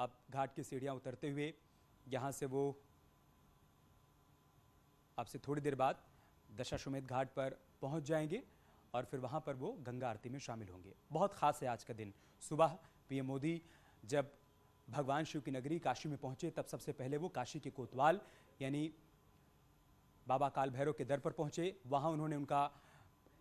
अब घाट की सीढ़ियां उतरते हुए यहाँ से वो अब से थोड़ी देर बाद दशाश्वमेध घाट पर पहुंच जाएंगे और फिर वहां पर वो गंगा आरती में शामिल होंगे। बहुत खास है आज का दिन। सुबह पीएम मोदी जब भगवान शिव की नगरी काशी में पहुंचे तब सबसे पहले वो काशी के कोतवाल यानी बाबा काल भैरव के दर पर पहुंचे। वहां उन्होंने उनका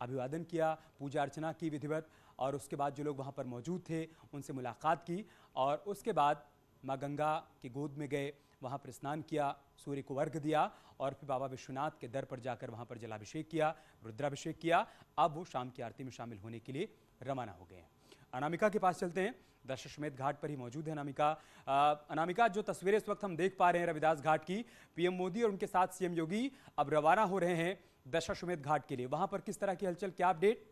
अभिवादन किया, पूजा अर्चना की विधिवत, और उसके बाद जो लोग वहां पर मौजूद थे उनसे मुलाकात की और उसके बाद माँ गंगा की गोद में गए, वहां पर स्नान किया, सूर्य को अर्घ्य दिया और फिर बाबा विश्वनाथ के दर पर जाकर वहां पर जलाभिषेक किया, रुद्राभिषेक किया। अब वो शाम की आरती में शामिल होने के लिए रवाना हो गए हैं। अनामिका के पास चलते हैं, दशाश्वमेध घाट पर ही मौजूद है अनामिका। अनामिका, जो तस्वीरें इस वक्त हम देख पा रहे हैं रविदास घाट की, पीएम मोदी और उनके साथ सीएम योगी अब रवाना हो रहे हैं दशाश्वमेध घाट के लिए, वहां पर किस तरह की हलचल, क्या अपडेट?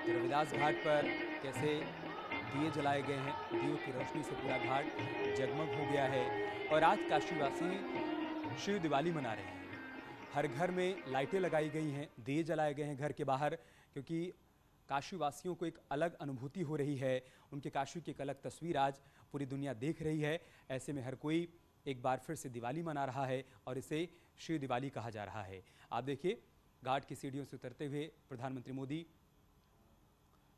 रविदास घाट पर कैसे दिए जलाए गए हैं, दियों की रोशनी से पूरा घाट जगमग हो गया है और आज काशीवासी शिव दिवाली मना रहे हैं। हर घर में लाइटें लगाई गई हैं, दिए जलाए गए हैं घर के बाहर, क्योंकि काशीवासियों को एक अलग अनुभूति हो रही है। उनके काशी की एक अलग तस्वीर आज पूरी दुनिया देख रही है। ऐसे में हर कोई एक बार फिर से दिवाली मना रहा है और इसे शिव दिवाली कहा जा रहा है। आप देखिए, घाट की सीढ़ियों से उतरते हुए प्रधानमंत्री मोदी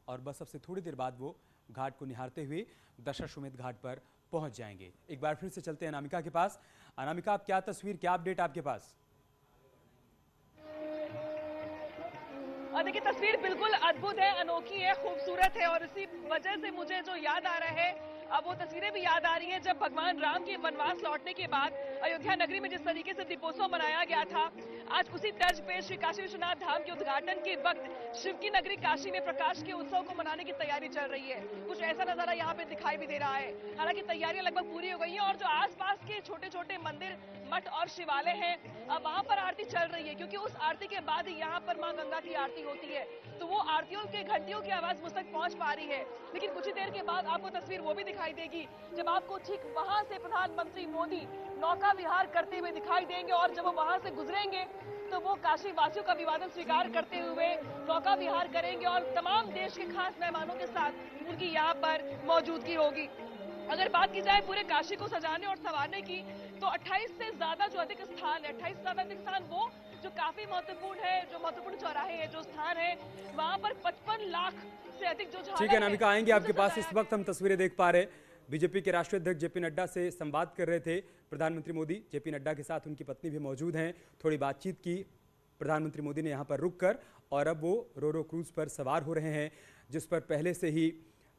और बस अब से थोड़ी देर बाद वो घाट को निहारते हुए दशाश्वमेध घाट पर पहुंच जाएंगे। एक बार फिर से चलते हैं अनामिका के पास। अनामिका, आप क्या तस्वीर, क्या अपडेट आपके पास? देखिए, तस्वीर बिल्कुल अद्भुत है, अनोखी है, खूबसूरत है और इसी वजह से मुझे जो याद आ रहा है अब वो तस्वीरें भी याद आ रही हैं जब भगवान राम के वनवास लौटने के बाद अयोध्या नगरी में जिस तरीके से दीपोत्सव मनाया गया था, आज उसी तर्ज पे श्री काशी विश्वनाथ धाम के उद्घाटन के वक्त शिव की नगरी काशी में प्रकाश के उत्सव को मनाने की तैयारी चल रही है। कुछ ऐसा नजारा यहाँ पे दिखाई भी दे रहा है। हालांकि तैयारियां लगभग पूरी हो गई हैं और जो आसपास के छोटे छोटे मंदिर, मठ और शिवालय हैं, वहां पर आरती चल रही है, क्योंकि उस आरती के बाद ही यहाँ पर माँ गंगा की आरती होती है। तो वो आरतियों के घंटियों की आवाज मुझ तक पहुंच पा रही है। लेकिन कुछ ही देर के बाद आपको तस्वीर वो भी दिखाई देगी जब आपको ठीक वहां से प्रधानमंत्री मोदी नौका विहार करते हुए दिखाई देंगे और जब वो वहां से गुजरेंगे तो वो काशी वासियों का अभिवादन स्वीकार करते हुए नौका विहार करेंगे और तमाम देश के खास मेहमानों के साथ उनकी यहाँ पर मौजूदगी होगी। अगर बात की जाए पूरे काशी को सजाने और संवारने की, तो 28 से ज्यादा जो अधिक स्थान है, 28 से ज्यादा अधिक स्थान वो जो काफी महत्वपूर्ण है, जो महत्वपूर्ण चौराहे हैं, जो स्थान है, वहां पर 55 लाख से अधिक जो ठीक है अनामिका, आएंगे आपके पास। इस वक्त हम तस्वीरें देख पा रहे, बीजेपी के राष्ट्रीय अध्यक्ष जेपी नड्डा से संवाद कर रहे थे प्रधानमंत्री मोदी। जेपी नड्डा के साथ उनकी पत्नी भी मौजूद हैं। थोड़ी बातचीत की प्रधानमंत्री मोदी ने यहाँ पर रुककर और अब वो रोरो क्रूज पर सवार हो रहे हैं, जिस पर पहले से ही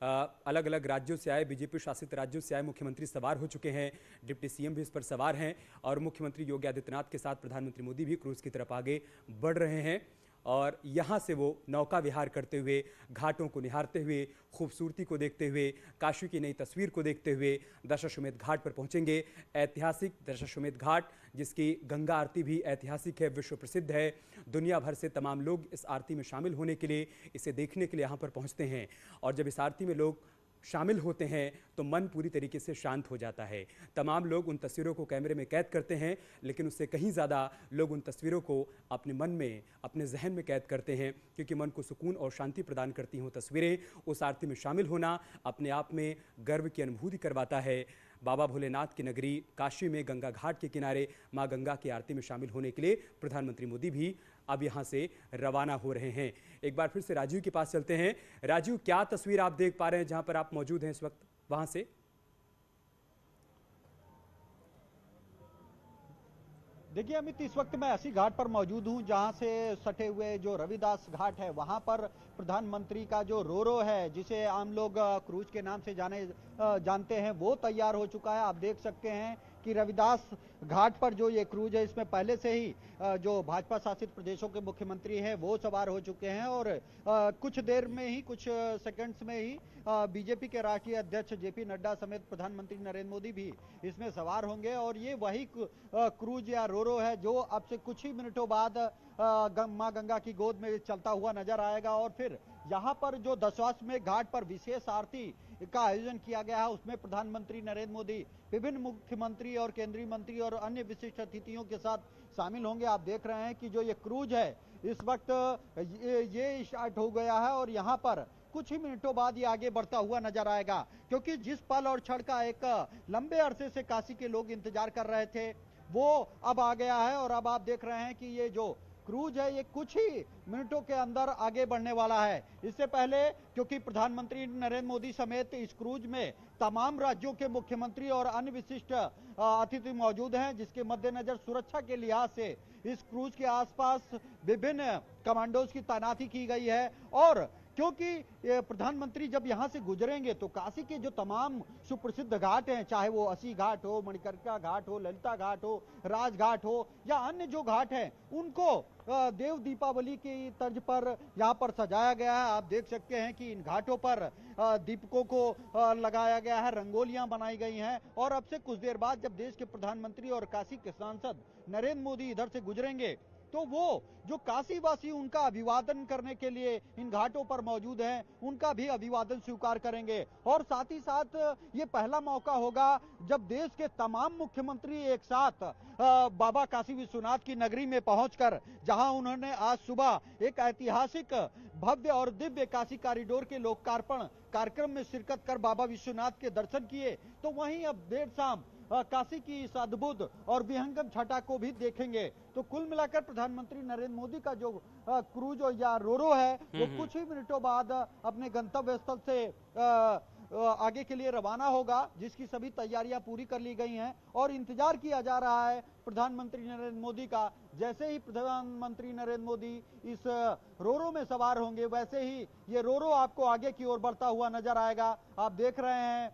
अलग अलग राज्यों से आए, बीजेपी शासित राज्यों से आए मुख्यमंत्री सवार हो चुके हैं। डिप्टी सीएम भी इस पर सवार हैं और मुख्यमंत्री योगी आदित्यनाथ के साथ प्रधानमंत्री मोदी भी क्रूज की तरफ आगे बढ़ रहे हैं और यहाँ से वो नौका विहार करते हुए, घाटों को निहारते हुए, खूबसूरती को देखते हुए, काशी की नई तस्वीर को देखते हुए दशाश्वमेध घाट पर पहुँचेंगे। ऐतिहासिक दशाश्वमेध घाट, जिसकी गंगा आरती भी ऐतिहासिक है, विश्व प्रसिद्ध है। दुनिया भर से तमाम लोग इस आरती में शामिल होने के लिए, इसे देखने के लिए यहाँ पर पहुँचते हैं और जब इस आरती में लोग शामिल होते हैं तो मन पूरी तरीके से शांत हो जाता है। तमाम लोग उन तस्वीरों को कैमरे में कैद करते हैं, लेकिन उससे कहीं ज़्यादा लोग उन तस्वीरों को अपने मन में, अपने जहन में कैद करते हैं, क्योंकि मन को सुकून और शांति प्रदान करती हों तस्वीरें। उस आरती में शामिल होना अपने आप में गर्व की अनुभूति करवाता है। बाबा भोलेनाथ की नगरी काशी में गंगा घाट के किनारे माँ गंगा की आरती में शामिल होने के लिए प्रधानमंत्री मोदी भी अब यहाँ से रवाना हो रहे हैं। एक बार फिर से राजीव के पास चलते हैं। राजीव, क्या तस्वीर आप देख पा रहे हैं जहाँ पर आप मौजूद हैं इस वक्त वहाँ से? देखिए अमित, इस वक्त मैं ऐसी घाट पर मौजूद हूं जहां से सटे हुए जो रविदास घाट है वहां पर प्रधानमंत्री का जो रोरो है, जिसे आम लोग क्रूज के नाम से जानते हैं, वो तैयार हो चुका है। आप देख सकते हैं कि रविदास घाट पर जो ये क्रूज है, इसमें पहले से ही जो भाजपा शासित प्रदेशों के मुख्यमंत्री हैं वो सवार हो चुके हैं और कुछ देर में ही, कुछ सेकंड्स में ही बीजेपी के राष्ट्रीय अध्यक्ष जेपी नड्डा समेत प्रधानमंत्री नरेंद्र मोदी भी इसमें सवार होंगे और ये वही क्रूज या रोरो है जो अब से कुछ ही मिनटों बाद मां गंगा की गोद में चलता हुआ नजर आएगा और फिर यहाँ पर जो दशाश्वमेध घाट पर विशेष आरती का आयोजन किया गया है। उसमें प्रधानमंत्री नरेंद्र मोदी विभिन्न मुख्यमंत्री और केंद्रीय मंत्री और अन्य विशिष्ट अतिथियों के साथ शामिल होंगे। आप देख रहे हैं कि जो ये क्रूज है इस वक्त ये स्टार्ट हो गया है और यहाँ पर कुछ ही मिनटों बाद ये आगे बढ़ता हुआ नजर आएगा, क्योंकि जिस पल और क्षण का एक लंबे अरसे से काशी के लोग इंतजार कर रहे थे वो अब आ गया है। और अब आप देख रहे हैं कि ये जो क्रूज है ये कुछ ही मिनटों के अंदर आगे बढ़ने वाला है। इससे पहले क्योंकि प्रधानमंत्री नरेंद्र मोदी समेत इस क्रूज में तमाम राज्यों के मुख्यमंत्री और अन्य विशिष्ट अतिथि मौजूद हैं, जिसके मद्देनजर सुरक्षा के लिहाज से इस क्रूज के आसपास विभिन्न कमांडोज की तैनाती की गई है। और क्योंकि प्रधानमंत्री जब यहां से गुजरेंगे तो काशी के जो तमाम सुप्रसिद्ध घाट हैं, चाहे वो अस्सी घाट हो, मणिकर्णिका घाट हो, ललिता घाट हो, राजघाट हो या अन्य जो घाट हैं, उनको देव दीपावली की तर्ज पर यहाँ पर सजाया गया है। आप देख सकते हैं कि इन घाटों पर दीपकों को लगाया गया है, रंगोलियां बनाई गई हैं। और अब से कुछ देर बाद जब देश के प्रधानमंत्री और काशी के सांसद नरेंद्र मोदी इधर से गुजरेंगे तो वो जो काशी वासी उनका अभिवादन करने के लिए इन घाटों पर मौजूद हैं, उनका भी अभिवादन स्वीकार करेंगे। और साथ ही साथ ये पहला मौका होगा जब देश के तमाम मुख्यमंत्री एक साथ बाबा काशी विश्वनाथ की नगरी में पहुंचकर, जहां उन्होंने आज सुबह एक ऐतिहासिक भव्य और दिव्य काशी कॉरिडोर के लोकार्पण कार्यक्रम में शिरकत कर बाबा विश्वनाथ के दर्शन किए, तो वहीं अब देर शाम काशी की इस अद्भुत और विहंगम छटा को भी देखेंगे। तो कुल मिलाकर प्रधानमंत्री नरेंद्र मोदी का जो क्रूज या रोरो है वो कुछ ही मिनटों बाद अपने गंतव्य स्थल से आगे के लिए रवाना होगा, जिसकी सभी तैयारियां पूरी कर ली गई हैं और इंतजार किया जा रहा है प्रधानमंत्री नरेंद्र मोदी का। जैसे ही प्रधानमंत्री नरेंद्र मोदी इस रोरो में सवार होंगे वैसे ही ये रोरो आपको आगे की ओर बढ़ता हुआ नजर आएगा। आप देख रहे हैं